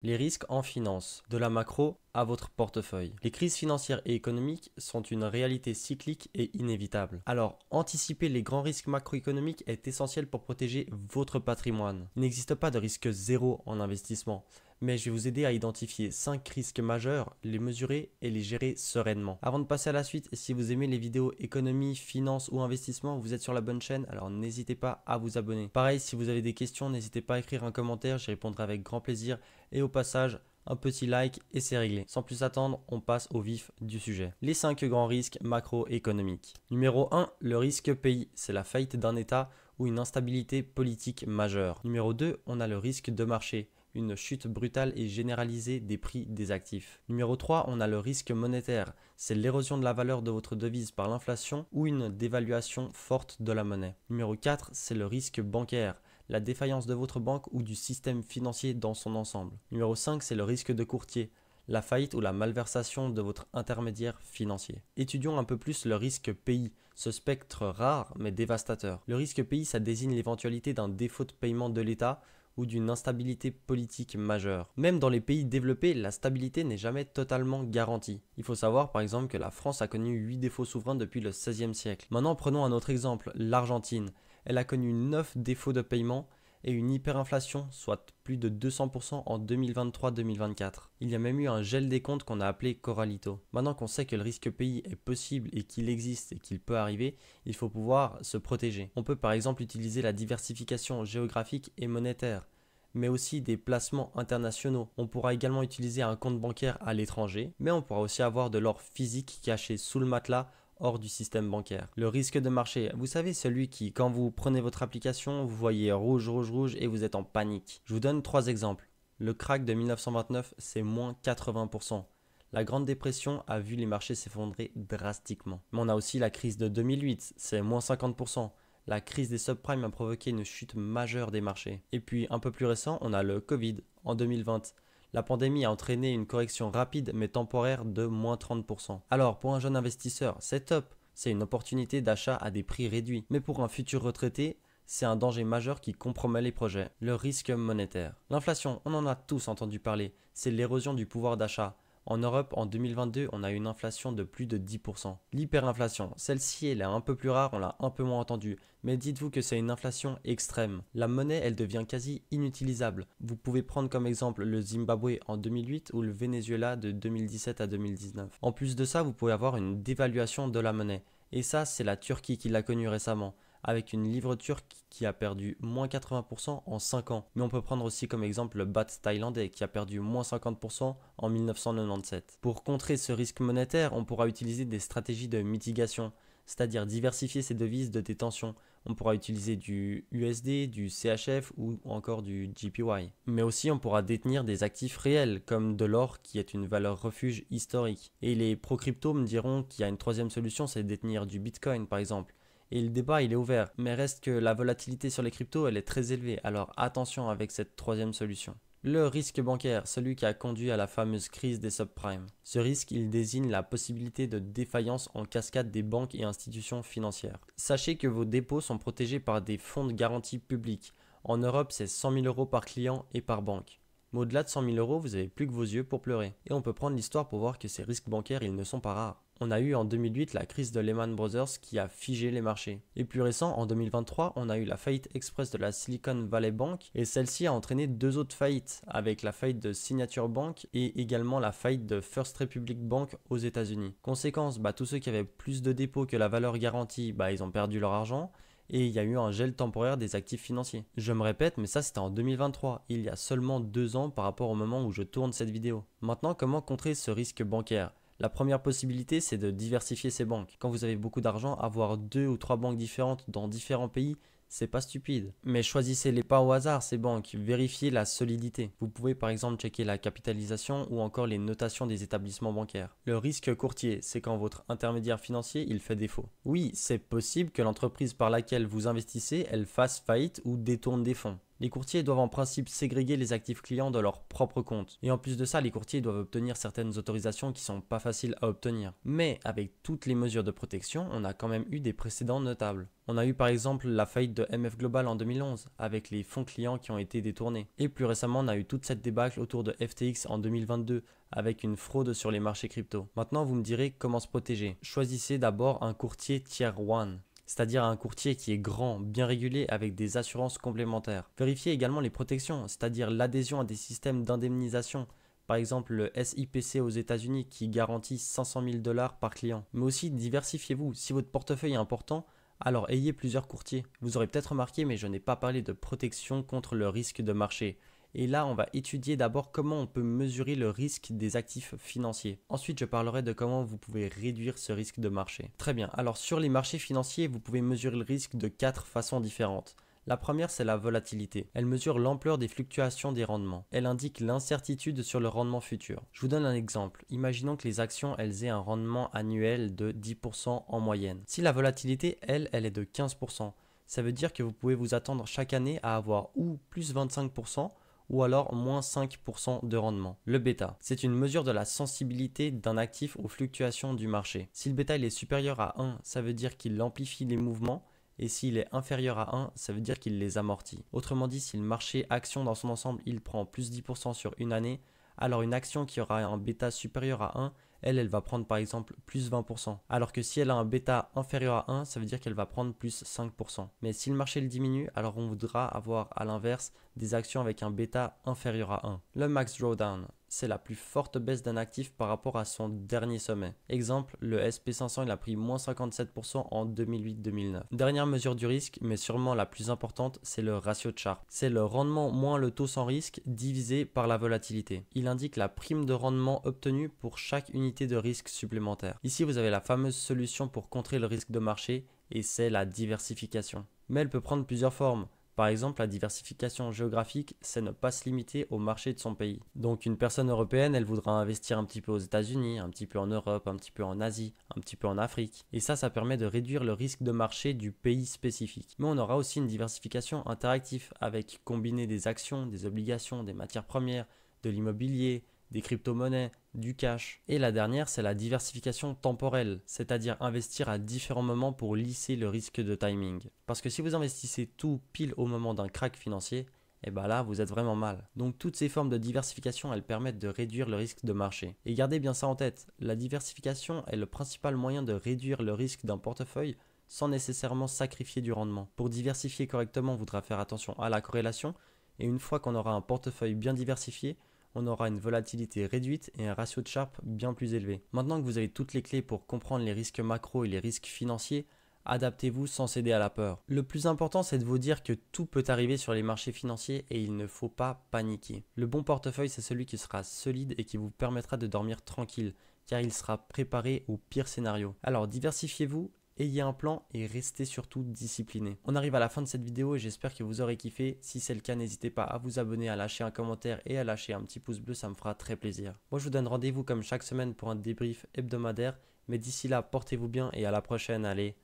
Les risques en finance, de la macro à votre portefeuille. Les crises financières et économiques sont une réalité cyclique et inévitable. Alors, anticiper les grands risques macroéconomiques est essentiel pour protéger votre patrimoine. Il n'existe pas de risque zéro en investissement, mais je vais vous aider à identifier 5 risques majeurs, les mesurer et les gérer sereinement. Avant de passer à la suite, si vous aimez les vidéos économie, finance ou investissement, vous êtes sur la bonne chaîne, alors n'hésitez pas à vous abonner. Pareil, si vous avez des questions, n'hésitez pas à écrire un commentaire, j'y répondrai avec grand plaisir. Et au passage, un petit like et c'est réglé. Sans plus attendre, on passe au vif du sujet. Les 5 grands risques macroéconomiques. Numéro 1, le risque pays, c'est la faillite d'un État ou une instabilité politique majeure. Numéro 2, on a le risque de marché, une chute brutale et généralisée des prix des actifs. Numéro 3, on a le risque monétaire, c'est l'érosion de la valeur de votre devise par l'inflation ou une dévaluation forte de la monnaie. Numéro 4, c'est le risque bancaire, la défaillance de votre banque ou du système financier dans son ensemble. Numéro 5, c'est le risque de courtier, la faillite ou la malversation de votre intermédiaire financier. Étudions un peu plus le risque pays, ce spectre rare mais dévastateur. Le risque pays, ça désigne l'éventualité d'un défaut de paiement de l'État ou d'une instabilité politique majeure. Même dans les pays développés, la stabilité n'est jamais totalement garantie. Il faut savoir par exemple que la France a connu 8 défauts souverains depuis le XVIe siècle. Maintenant prenons un autre exemple, l'Argentine. Elle a connu 9 défauts de paiement et une hyperinflation, soit plus de 200% en 2023-2024. Il y a même eu un gel des comptes qu'on a appelé Corralito. Maintenant qu'on sait que le risque pays est possible et qu'il existe et qu'il peut arriver, il faut pouvoir se protéger. On peut par exemple utiliser la diversification géographique et monétaire, mais aussi des placements internationaux. On pourra également utiliser un compte bancaire à l'étranger, mais on pourra aussi avoir de l'or physique caché sous le matelas hors du système bancaire. Le risque de marché, vous savez, celui qui, quand vous prenez votre application, vous voyez rouge, rouge, rouge et vous êtes en panique. Je vous donne 3 exemples. Le crack de 1929, c'est moins 80%. La Grande Dépression a vu les marchés s'effondrer drastiquement. Mais on a aussi la crise de 2008, c'est moins 50%. La crise des subprimes a provoqué une chute majeure des marchés. Et puis, un peu plus récent, on a le Covid en 2020. La pandémie a entraîné une correction rapide mais temporaire de moins 30%. Alors pour un jeune investisseur, c'est top, c'est une opportunité d'achat à des prix réduits. Mais pour un futur retraité, c'est un danger majeur qui compromet les projets. Le risque monétaire. L'inflation, on en a tous entendu parler, c'est l'érosion du pouvoir d'achat. En Europe, en 2022, on a une inflation de plus de 10%. L'hyperinflation, celle-ci, elle est un peu plus rare, on l'a un peu moins entendue. Mais dites-vous que c'est une inflation extrême. La monnaie, elle devient quasi inutilisable. Vous pouvez prendre comme exemple le Zimbabwe en 2008 ou le Venezuela de 2017 à 2019. En plus de ça, vous pouvez avoir une dévaluation de la monnaie. Et ça, c'est la Turquie qui l'a connu récemment, avec une livre turque qui a perdu moins 80% en 5 ans. Mais on peut prendre aussi comme exemple le baht thaïlandais qui a perdu moins 50% en 1997. Pour contrer ce risque monétaire, on pourra utiliser des stratégies de mitigation, c'est-à-dire diversifier ses devises de détention. On pourra utiliser du USD, du CHF ou encore du JPY. Mais aussi on pourra détenir des actifs réels comme de l'or qui est une valeur refuge historique. Et les pro-crypto me diront qu'il y a une troisième solution, c'est de détenir du Bitcoin par exemple. Et le débat, il est ouvert, mais reste que la volatilité sur les cryptos, elle est très élevée, alors attention avec cette troisième solution. Le risque bancaire, celui qui a conduit à la fameuse crise des subprimes. Ce risque, il désigne la possibilité de défaillance en cascade des banques et institutions financières. Sachez que vos dépôts sont protégés par des fonds de garantie publics. En Europe, c'est 100 000 euros par client et par banque. Mais au-delà de 100 000 euros, vous n'avez plus que vos yeux pour pleurer. Et on peut prendre l'histoire pour voir que ces risques bancaires, ils ne sont pas rares. On a eu en 2008 la crise de Lehman Brothers qui a figé les marchés. Et plus récent, en 2023, on a eu la faillite express de la Silicon Valley Bank et celle-ci a entraîné 2 autres faillites, avec la faillite de Signature Bank et également la faillite de First Republic Bank aux États-Unis. Conséquence, tous ceux qui avaient plus de dépôts que la valeur garantie, ils ont perdu leur argent. Et il y a eu un gel temporaire des actifs financiers. Je me répète, mais ça c'était en 2023, il y a seulement 2 ans par rapport au moment où je tourne cette vidéo. Maintenant, comment contrer ce risque bancaire ? La première possibilité, c'est de diversifier ses banques. Quand vous avez beaucoup d'argent, avoir 2 ou 3 banques différentes dans différents pays, c'est pas stupide. Mais choisissez-les pas au hasard, ces banques. Vérifiez la solidité. Vous pouvez par exemple checker la capitalisation ou encore les notations des établissements bancaires. Le risque courtier, c'est quand votre intermédiaire financier, il fait défaut. Oui, c'est possible que l'entreprise par laquelle vous investissez, elle fasse faillite ou détourne des fonds. Les courtiers doivent en principe ségréguer les actifs clients de leur propre compte. Et en plus de ça, les courtiers doivent obtenir certaines autorisations qui sont pas faciles à obtenir. Mais avec toutes les mesures de protection, on a quand même eu des précédents notables. On a eu par exemple la faillite de MF Global en 2011, avec les fonds clients qui ont été détournés. Et plus récemment, on a eu toute cette débâcle autour de FTX en 2022, avec une fraude sur les marchés crypto. Maintenant, vous me direz comment se protéger. Choisissez d'abord un courtier Tier 1. C'est-à-dire un courtier qui est grand, bien régulé avec des assurances complémentaires. Vérifiez également les protections, c'est-à-dire l'adhésion à des systèmes d'indemnisation. Par exemple le SIPC aux États-Unis qui garantit 500 000 $ par client. Mais aussi diversifiez-vous. Si votre portefeuille est important, alors ayez plusieurs courtiers. Vous aurez peut-être remarqué, mais je n'ai pas parlé de protection contre le risque de marché. Et là, on va étudier d'abord comment on peut mesurer le risque des actifs financiers. Ensuite, je parlerai de comment vous pouvez réduire ce risque de marché. Très bien, alors sur les marchés financiers, vous pouvez mesurer le risque de 4 façons différentes. La première, c'est la volatilité. Elle mesure l'ampleur des fluctuations des rendements. Elle indique l'incertitude sur le rendement futur. Je vous donne un exemple. Imaginons que les actions, elles aient un rendement annuel de 10% en moyenne. Si la volatilité, elle est de 15%, ça veut dire que vous pouvez vous attendre chaque année à avoir ou plus 25%, ou alors moins 5% de rendement. Le bêta, c'est une mesure de la sensibilité d'un actif aux fluctuations du marché. Si le bêta il est supérieur à 1, ça veut dire qu'il amplifie les mouvements, et s'il est inférieur à 1, ça veut dire qu'il les amortit. Autrement dit, si le marché action dans son ensemble, il prend plus 10% sur une année, alors une action qui aura un bêta supérieur à 1, elle va prendre par exemple plus 20%. Alors que si elle a un bêta inférieur à 1, ça veut dire qu'elle va prendre plus 5%. Mais si le marché le diminue, alors on voudra avoir à l'inverse des actions avec un bêta inférieur à 1. Le max drawdown, c'est la plus forte baisse d'un actif par rapport à son dernier sommet. Exemple, le SP500 il a pris moins 57% en 2008-2009. Dernière mesure du risque, mais sûrement la plus importante, c'est le ratio de Sharpe. C'est le rendement moins le taux sans risque divisé par la volatilité. Il indique la prime de rendement obtenue pour chaque unité de risque supplémentaire. Ici, vous avez la fameuse solution pour contrer le risque de marché et c'est la diversification. Mais elle peut prendre plusieurs formes. Par exemple, la diversification géographique, c'est ne pas se limiter au marché de son pays. Donc une personne européenne, elle voudra investir un petit peu aux États-Unis, un petit peu en Europe, un petit peu en Asie, un petit peu en Afrique. Et ça permet de réduire le risque de marché du pays spécifique. Mais on aura aussi une diversification interactive avec combiner des actions, des obligations, des matières premières, de l'immobilier, des crypto-monnaies, du cash. Et la dernière, c'est la diversification temporelle, c'est-à-dire investir à différents moments pour lisser le risque de timing. Parce que si vous investissez tout pile au moment d'un crack financier, et bien là, vous êtes vraiment mal. Donc toutes ces formes de diversification, elles permettent de réduire le risque de marché. Et gardez bien ça en tête, la diversification est le principal moyen de réduire le risque d'un portefeuille sans nécessairement sacrifier du rendement. Pour diversifier correctement, on voudra faire attention à la corrélation, et une fois qu'on aura un portefeuille bien diversifié, on aura une volatilité réduite et un ratio de Sharpe bien plus élevé. Maintenant que vous avez toutes les clés pour comprendre les risques macro et les risques financiers, adaptez-vous sans céder à la peur. Le plus important, c'est de vous dire que tout peut arriver sur les marchés financiers et il ne faut pas paniquer. Le bon portefeuille, c'est celui qui sera solide et qui vous permettra de dormir tranquille, car il sera préparé au pire scénario. Alors diversifiez-vous, ayez un plan et restez surtout discipliné. On arrive à la fin de cette vidéo et j'espère que vous aurez kiffé. Si c'est le cas, n'hésitez pas à vous abonner, à lâcher un commentaire et à lâcher un petit pouce bleu, ça me fera très plaisir. Moi, je vous donne rendez-vous comme chaque semaine pour un débrief hebdomadaire. Mais d'ici là, portez-vous bien et à la prochaine. Allez,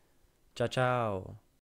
ciao ciao!